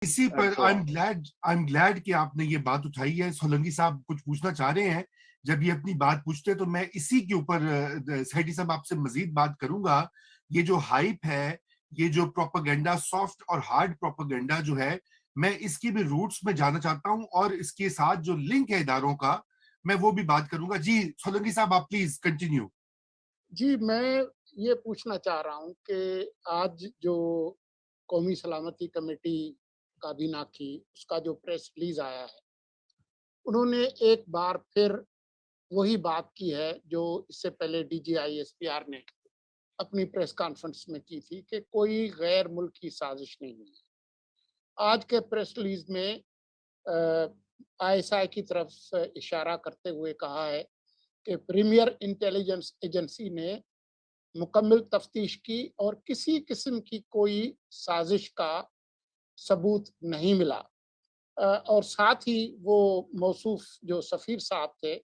اسی پر I am glad کہ آپ نے یہ بات اٹھائی ہے. سولنگی صاحب کچھ پوچھنا چاہ رہے ہیں. جب یہ اپنی بات پوچھتے تو میں اسی کے اوپر سیٹھی صاحب آپ سے مزید بات کروں گا. یہ جو ہائپ ہے, یہ جو پروپیگنڈا, سافٹ اور ہارڈ پروپیگنڈا جو ہے, میں اس کی بھی روٹس میں جانا چاہتا ہوں, اور اس کے ساتھ جو لنک ہے اداروں کا میں وہ بھی بات کروں گا. جی سولنگی صاحب آپ پلیز کنٹینیو. جی میں یہ پوچھنا چاہ رہا ہوں کہ آج جو قومی سلامتی کمیٹی کابینہ کی اس کا جو پریس ریلیز آیا ہے, انہوں نے ایک بار پھر وہی بات کی ہے جو اس سے پہلے D G I S P R نے اپنی پریس کانفرنس میں کی تھی کہ کوئی غیر ملکی سازش نہیں ہوئی. آج کے پریس ریلیز میں آئی ایس آئی کی طرف اشارہ کرتے ہوئے کہا ہے کہ پریمیئر انٹیلیجنس ایجنسی نے مکمل تفتیش کی اور کسی قسم کی کوئی سازش کا ثبوت نہیں ملا. اور ساتھ ہی وہ موصوف جو سفیر صاحب تھے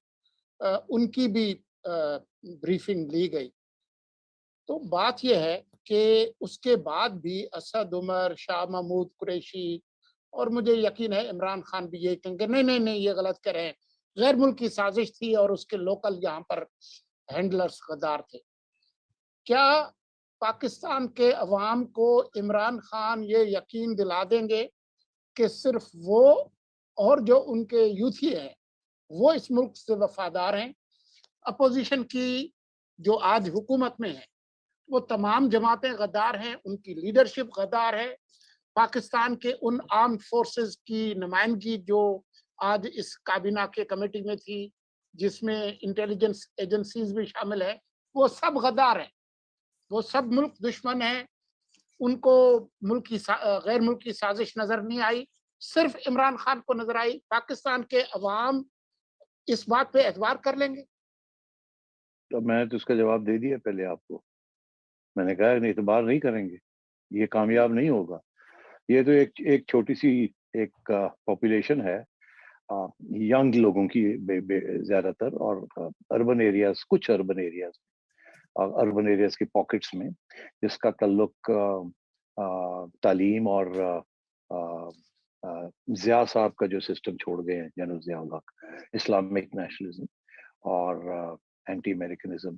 ان کی بھی بریفنگ لی گئی. تو بات یہ ہے کہ اس کے بعد بھی اسد عمر, شاہ محمود قریشی اور مجھے یقین ہے عمران خان بھی یہ کہیں گے نہیں نہیں یہ غلط کہہ رہے ہیں, غیر ملکی سازش تھی اور اس کے لوکل یہاں پر ہینڈلرز غدار تھے. کیا پاکستان کے عوام کو عمران خان یہ یقین دلا دیں گے کہ صرف وہ اور جو ان کے یوتھی ہیں وہ اس ملک سے وفادار ہیں؟ اپوزیشن کی جو آج حکومت میں ہے وہ تمام جماعتیں غدار ہیں, ان کی لیڈرشپ غدار ہے. پاکستان کے ان آرمڈ فورسز کی نمائندگی جو آج اس کابینہ کے کمیٹی میں تھی, جس میں انٹیلیجنس ایجنسیز بھی شامل ہیں, وہ سب غدار ہیں, وہ سب ملک دشمن ہیں. ان کو غیر ملکی سازش نظر نہیں آئی, صرف عمران خان کو نظر آئی. پاکستان کے عوام اس بات پہ اعتبار کر لیں گے؟ تو میں تو اس کا جواب دے دیا پہلے آپ کو. میں نے کہا نہیں, اعتبار نہیں کریں گے, یہ کامیاب نہیں ہوگا. یہ تو ایک چھوٹی سی ایک پاپولیشن ہے ینگ لوگوں کی زیادہ تر, اور اربن ایریاز, کچھ اربن ایریاز کی پاکٹس میں, جس کا تعلق تعلیم اور ضیاء صاحب کا جو سسٹم چھوڑ گئے ہیں, جنرل ضیاء الحق, اسلامک نیشنلزم اور اینٹی امریکنزم,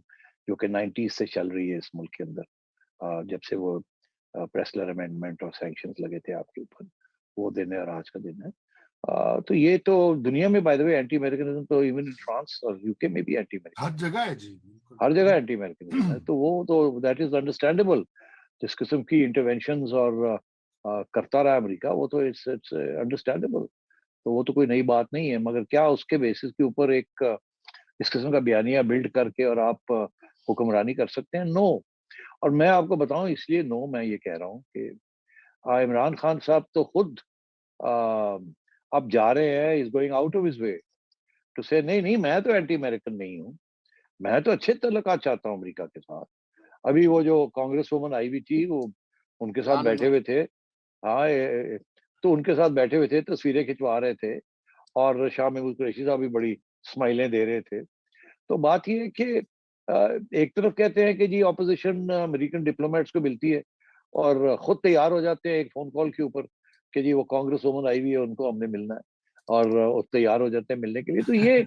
جو کہ 90s سے چل رہی ہے اس ملک کے اندر, جب سے وہ پریسلر امینڈمنٹ اور سینکشنز لگے تھے آپ کے اوپر, وہ دن ہے اور آج کا دن ہے. تو یہ تو دنیا میں بائی دا وے اینٹی امریکنزم تو ایون ان فرانس اور یو کے میں بھی اینٹی امریکن, ہر جگہ ہے جی, ہر جگہ اینٹی امریکنزم ہے. تو وہ تو دیٹ از انڈرسٹینڈیبل. جس قسم کی انٹروینشنز اور کرتا رہا امریکہ, وہ تو اٹس انڈرسٹینڈیبل. تو وہ تو کوئی نئی بات نہیں ہے. مگر کیا اس کے بیسس کے اوپر ایک اس قسم کا بیانیہ بلڈ کر کے اور آپ حکمرانی کر سکتے ہیں؟ نو. اور میں آپ کو بتاؤں اس لیے نو میں یہ کہہ رہا ہوں کہ عمران خان صاحب تو خود اب جا رہے ہیں, is going out of his way to say نہیں میں تو اینٹی امریکن نہیں ہوں, میں تو اچھے تعلقات چاہتا ہوں امریکہ کے ساتھ. ابھی وہ جو کانگریس وومن آئی ہوئی تھی, وہ ان کے ساتھ بیٹھے ہوئے تھے, ہاں تو ان کے ساتھ بیٹھے ہوئے تھے, تصویریں کھنچوا رہے تھے, اور شاہ محمود قریشی صاحب بھی بڑی اسمائلیں دے رہے تھے. تو بات یہ ہے کہ ایک طرف کہتے ہیں کہ جی اپوزیشن امریکن ڈپلومیٹس کو ملتی ہے, اور خود تیار ہو جاتے ہیں ایک فون کال کے اوپر کہ جی وہ کانگریس وومن آئی ہوئی ہے, ان کو ہم نے ملنا ہے, اور تیار ہو جاتے ہیں ملنے کے لیے. تو یہ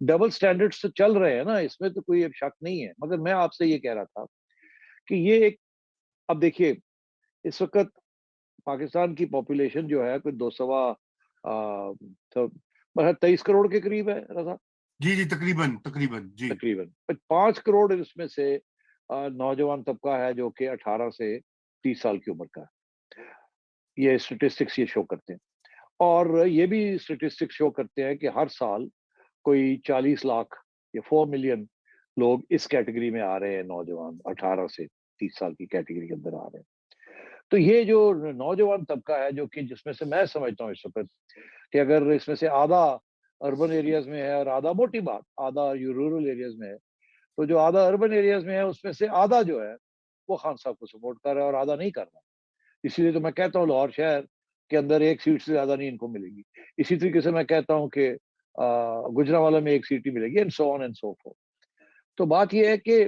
ڈبل سٹینڈرڈز تو چل رہے ہیں نا, اس میں تو کوئی شک نہیں ہے. مگر میں آپ سے یہ کہہ رہا تھا کہ یہ ایک, اب دیکھیے اس وقت پاکستان کی پاپولیشن جو ہے کوئی 23 کروڑ کے قریب ہے رضا. جی تقریباً جی, تقریباً 5 کروڑ اس میں سے نوجوان طبقہ ہے جو کہ 18 سے 30 سال کی عمر کا ہے. یہ اسٹیٹسٹکس یہ شو کرتے ہیں, اور یہ بھی اسٹیٹسٹکس شو کرتے ہیں کہ ہر سال کوئی 40 لاکھ یا 4 ملین لوگ اس کیٹیگری میں آ رہے ہیں, نوجوان 18 سے 30 سال کی کیٹیگری کے اندر آ رہے ہیں. تو یہ جو نوجوان طبقہ ہے, جو کہ جس میں سے میں سمجھتا ہوں اس وقت کہ اگر اس میں سے آدھا اربن ایریاز میں ہے اور آدھا, موٹی بات, آدھا رورل ایریاز میں ہے, تو جو آدھا اربن ایریاز میں ہے اس میں سے آدھا جو ہے وہ خان صاحب کو سپورٹ کر رہا ہے اور آدھا نہیں کر رہا. اسی لیے تو میں کہتا ہوں لاہور شہر کے اندر 1 سیٹ سے زیادہ نہیں ان کو ملے گی. اسی طریقے سے میں کہتا ہوں کہ گجرانوالہ میں 1 سیٹ ہی ملے گی, and so on and so forth. تو بات یہ ہے کہ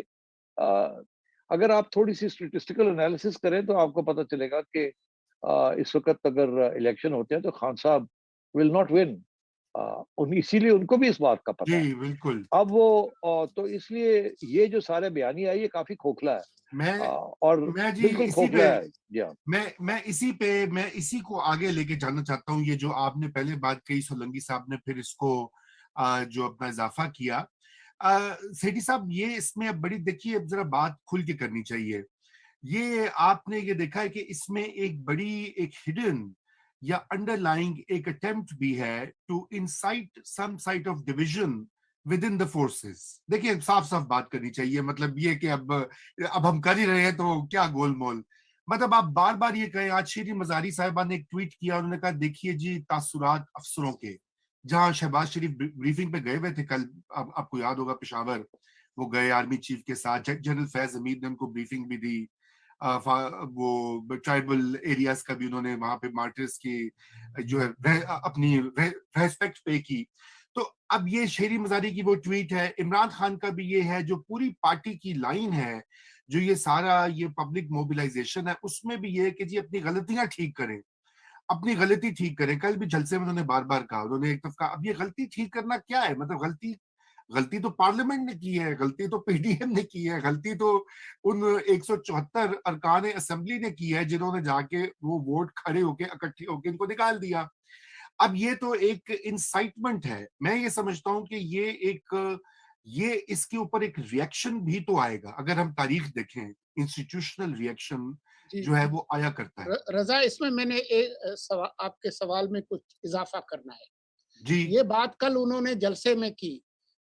اگر آپ تھوڑی سی اسٹیٹسٹیکل انالیسس کریں تو آپ کو پتہ چلے گا کہ اس وقت اگر الیکشن ہوتے ہیں تو خان صاحب ول ناٹ ون. اسی لیے ان کو بھی اس بات کا پتہ ہے. جی بالکل. اب وہ تو اس لیے یہ جو سارے بیانیہ ہے یہ کافی کھوکھلا ہے میں اور جی بالکل اسی کھوکھلا پہ ہے. جی ہاں. میں اسی کو آگے لے کے جانا چاہتا ہوں. یہ جو آپ نے پہلے بات کہی سولنگی صاحب نے پھر اس کو جو اپنا اضافہ کیا. سیٹھی صاحب یہ اس میں اب بڑی دیکھیے اب ذرا بات کھل کے کرنی چاہیے. یہ آپ نے یہ دیکھا ہے کہ اس میں ایک بڑی ایک ہڈن یا انڈر لائنگ ایک اٹیمپٹ بھی ہے to incite some sort of division within the forces. دیکھیے صاف صاف بات کرنی چاہیے. مطلب یہ کہ اب ہم کر ہی رہے ہیں تو کیا گول مول. مطلب آپ بار بار یہ کہیں. آج شیریں مزاری صاحبہ نے ایک ٹویٹ کیا, انہوں نے کہا دیکھیے جی تاثرات افسروں کے, جہاں شہباز شریف بریفنگ پہ گئے ہوئے تھے کل, آپ کو یاد ہوگا پشاور وہ گئے آرمی چیف کے ساتھ, جنرل فیض حمید نے ان کو بریفنگ بھی دی, وہ ٹرائبل ایریاز کا بھی انہوں نے وہاں پہ مارٹرز کی جو ہے اپنی ریسپیکٹ پے کی. تو اب یہ شیریں مزاری کی وہ ٹویٹ ہے, عمران خان کا بھی یہ ہے, جو پوری پارٹی کی لائن ہے, جو یہ سارا یہ پبلک موبلائزیشن ہے, اس میں بھی یہ ہے کہ جی اپنی غلطیاں ٹھیک کریں, اپنی غلطی ٹھیک کریں. کل بھی جلسے میں انہوں نے بار بار کہا, انہوں نے ایک طرف کہا اب یہ غلطی ٹھیک کرنا کیا ہے, مطلب غلطی تو پارلیمنٹ نے کی ہے, غلطی تو پی ڈی ایم نے کی ہے, غلطی تو ان 174 ارکان اسمبلی نے کی ہے جنہوں نے جا کے وہ ووٹ کھڑے ہو کے اکٹھے ہو کے ان کو نکال دیا. اب یہ تو ایک انسائٹمنٹ ہے. میں یہ سمجھتا ہوں کہ یہ اس کے اوپر ایک ریئیکشن بھی تو آئے گا. اگر ہم تاریخ دیکھیں انسٹیٹیوشنل ریئیکشن جو ہے وہ آیا کرتا ہے. رضا اس میں نے آپ کے سوال میں کچھ اضافہ کرنا ہے. جی یہ بات کل انہوں نے جلسے میں کی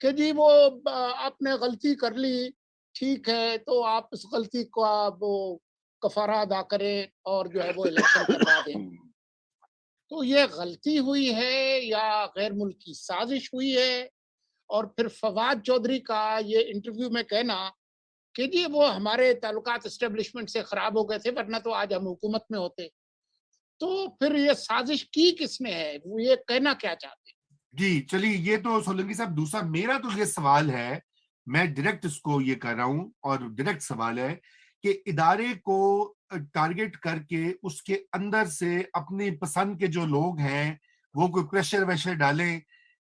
کہ جی وہ آپ نے غلطی کر لی, ٹھیک ہے, تو آپ اس غلطی کو وہ کفارہ ادا کریں اور جو ہے وہ الیکشن کروا دیں. تو یہ غلطی ہوئی ہے یا غیر ملکی سازش ہوئی ہے؟ اور پھر فواد چودھری کا یہ انٹرویو میں کہنا کہ جی وہ ہمارے تعلقات اسٹیبلشمنٹ سے خراب ہو گئے تھے ورنہ تو آج ہم حکومت میں ہوتے. تو پھر یہ سازش کی کس نے ہے, وہ یہ کہنا کیا چاہتے ہیں؟ جی چلیے یہ تو سولنگی صاحب دوسرا میرا تو یہ سوال ہے, میں ڈائریکٹ اس کو یہ کر رہا ہوں اور ڈائریکٹ سوال ہے کہ ادارے کو ٹارگٹ کر کے اس کے اندر سے اپنی پسند کے جو لوگ ہیں وہ کوئی پریشر ویشر ڈالیں,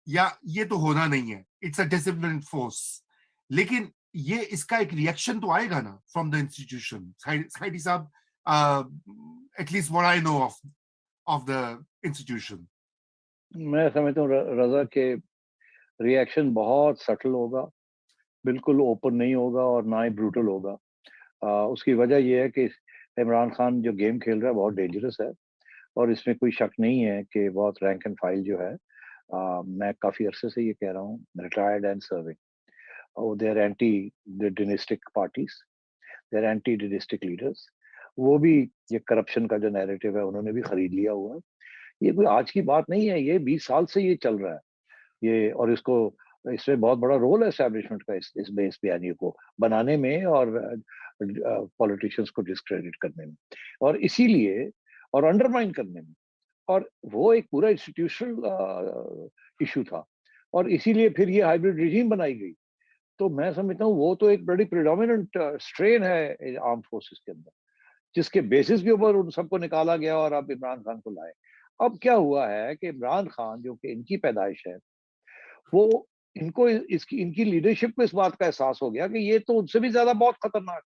یا یہ تو ہونا نہیں ہے, اٹس اے ڈسپلن فورس. لیکن یہ اس کا ایک ریئیکشن تو آئے گا نا فرام دا انسٹیٹیوشن. سائیڈی صاحب at least what I know of the institution. میں سمجھتا ہوں رضا کہ ریئیکشن بہت سٹل ہوگا, بالکل اوپن نہیں ہوگا اور نہ ہی بروٹل ہوگا. اس کی وجہ یہ ہے کہ عمران خان جو گیم کھیل رہا ہے بہت ڈینجرس ہے, اور اس میں کوئی شک نہیں ہے کہ بہت رینک اینڈ فائل جو ہے. میں کافی عرصے سے یہ کہہ رہا ہوں, retired and serving, they are anti the dynastic parties, they are anti dynastic leaders. وہ بھی یہ کرپشن کا جو نیریٹو ہے انہوں نے بھی خرید لیا ہوا ہے. یہ کوئی آج کی بات نہیں ہے, یہ 20 سال سے یہ چل رہا ہے یہ, اور اس میں بہت بڑا رول ہے اسٹیبلشمنٹ کا اس بیانیے کو بنانے میں اور پولیٹیشنز کو ڈسکریڈٹ کرنے میں, اور اسی لیے اور انڈرمائن کرنے میں, اور وہ ایک پورا انسٹیٹیوشنل ایشو تھا, اور اسی لیے پھر یہ ہائیبرڈ رجیم بنائی گئی. تو میں سمجھتا ہوں وہ تو ایک بڑی پریڈومیننٹ اسٹرین ہے آرم فورسز کے اندر, جس کے بیسس کے اوپر ان سب کو نکالا گیا اور اب عمران خان کو لائے. اب کیا ہوا ہے کہ عمران خان جو کہ ان کی پیدائش ہے, وہ ان کی لیڈرشپ کو اس بات کا احساس ہو گیا کہ یہ تو ان سے بھی زیادہ بہت خطرناک